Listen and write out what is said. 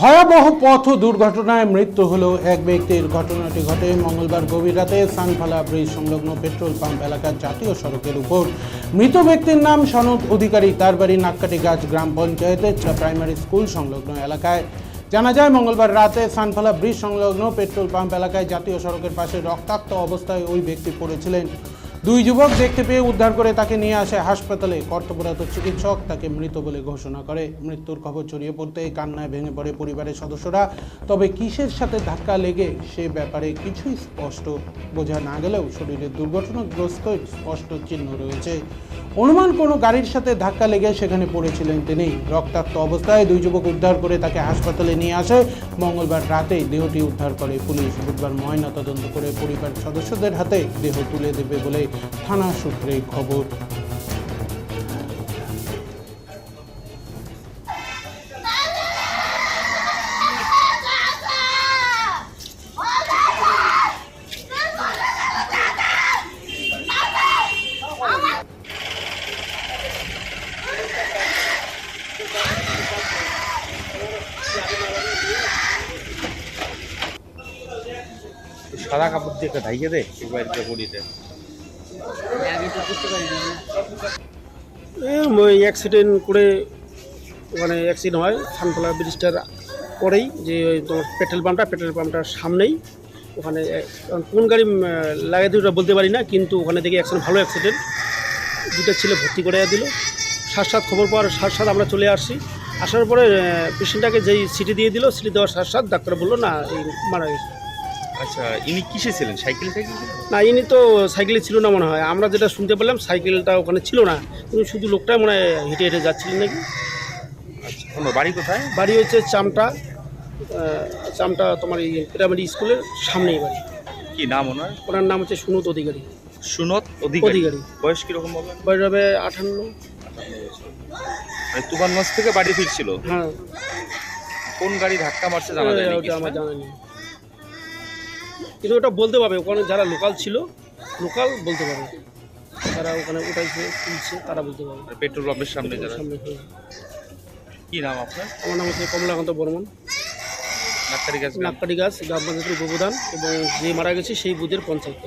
ভয়াবহ পথ দুর্ঘটনায় মৃত্যু হলো এক ব্যক্তির। ঘটনাটি ঘটে মঙ্গলবার গভীর রাতে সানফালা ব্রিজ সংলগ্ন পেট্রোল পাম্প এলাকার জাতীয় সড়কের উপর। মৃত ব্যক্তির নাম সনদ অধিকারী। তার বাড়ি নাককাটিগাছ গ্রাম পঞ্চায়েতের প্রাইমারি স্কুল সংলগ্ন এলাকায়। জানা যায় মঙ্গলবার রাতে সানফালা ব্রিজ সংলগ্ন পেট্রোল পাম্প এলাকায় জাতীয় সড়কের পাশে রক্তাক্ত অবস্থায় ওই ব্যক্তি পড়েছিলেন। দুই যুবক দেখতে পেয়ে উদ্ধার করে তাকে নিয়ে আসে হাসপাতালে। কর্তব্যরত চিকিৎসক তাকে মৃত বলে ঘোষণা করে। মৃত্যুর খবর ছড়িয়ে পড়তেই কান্নায় ভেঙে পড়ে পরিবারের সদস্যরা। তবে কিসের সাথে ধাক্কা লেগে সে ব্যাপারে কিছুই স্পষ্ট বোঝা না গেলেও শরীরে দুর্ঘটনাগ্রস্ত স্পষ্ট চিহ্ন রয়েছে। অনুমান কোনো গাড়ির সাথে ধাক্কা লেগে সেখানে পড়েছিলেন তিনি। রক্তাক্ত অবস্থায় দুই যুবক উদ্ধার করে তাকে হাসপাতালে নিয়ে আসে। মঙ্গলবার রাতে দেহটি উদ্ধার করে পুলিশ। বুধবার ময়নাতদন্ত করে পরিবার সদস্যদের হাতে দেহ তুলে দেবে বলে থানা সূত্রে খবর। সাদা কাপড় দিয়ে একটা ঢাইকে দে একবার বডিতে। অ্যাক্সিডেন্ট করে ওখানে অ্যাক্সিডেন্ট হয় সানফালা ব্রিজটার পরেই, যে তোমার পেট্রোল পাম্পটার সামনেই। ওখানে কোন গাড়ি লাগাই দিল বলতে পারি না, কিন্তু ওখানে দেখি ভালো অ্যাক্সিডেন্ট। দুটো ছেলে ভর্তি করে দিল। সাত খবর পাওয়ার সাত আমরা চলে আসছি। আসার পরে পেশেন্টটাকে যেই সিটি দিয়ে দিল, সিটি দেওয়ার সাত ডাক্তার বললো না, এই মারা গেছে। আচ্ছা, ইনি কিসে ছিলেন? সাইকেল থেকে? না, ইনি তো সাইকেলে ছিল না মনে হয়। আমরা যেটা শুনতে পেলাম সাইকেলটা ওখানে ছিল না, কিন্তু শুধু লোকটা মনে হয় হেঁটে হেঁটে যাচ্ছিলেন নাকি। আচ্ছা, কোনো বাড়ি কোথায়? বাড়ি হচ্ছে চামটা তোমার এই প্রাইমারি স্কুলের সামনেই বাড়ি। কি নাম ওনার? ওনার নাম হচ্ছে সুনত অধিকারী। সুনত অধিকারী। বয়স কিরকম হবে? বয়স হবে 58। মানে তুফানগঞ্জ থেকে বাড়ি ফিরছিল? হ্যাঁ। কোন গাড়ি ধাক্কা মারছে জানা যায় না? ওটা আমার জানা নেই, কিন্তু ওটা বলতে পারবে ওখানে যারা লোকাল বলতে পারবে। যারা ওখানে উঠাইছে তুলছে তারা বলতে পারবে। পেট্রোল পাম্পের সামনে যারা। কি নাম আপনার? আমার নাম হচ্ছে কমলাকান্ত বর্মন। নাককাটিগাছ গ্রাম পঞ্চায়েতের উপপ্রধান, এবং যে মারা গেছে সেই বুথের পঞ্চায়েত।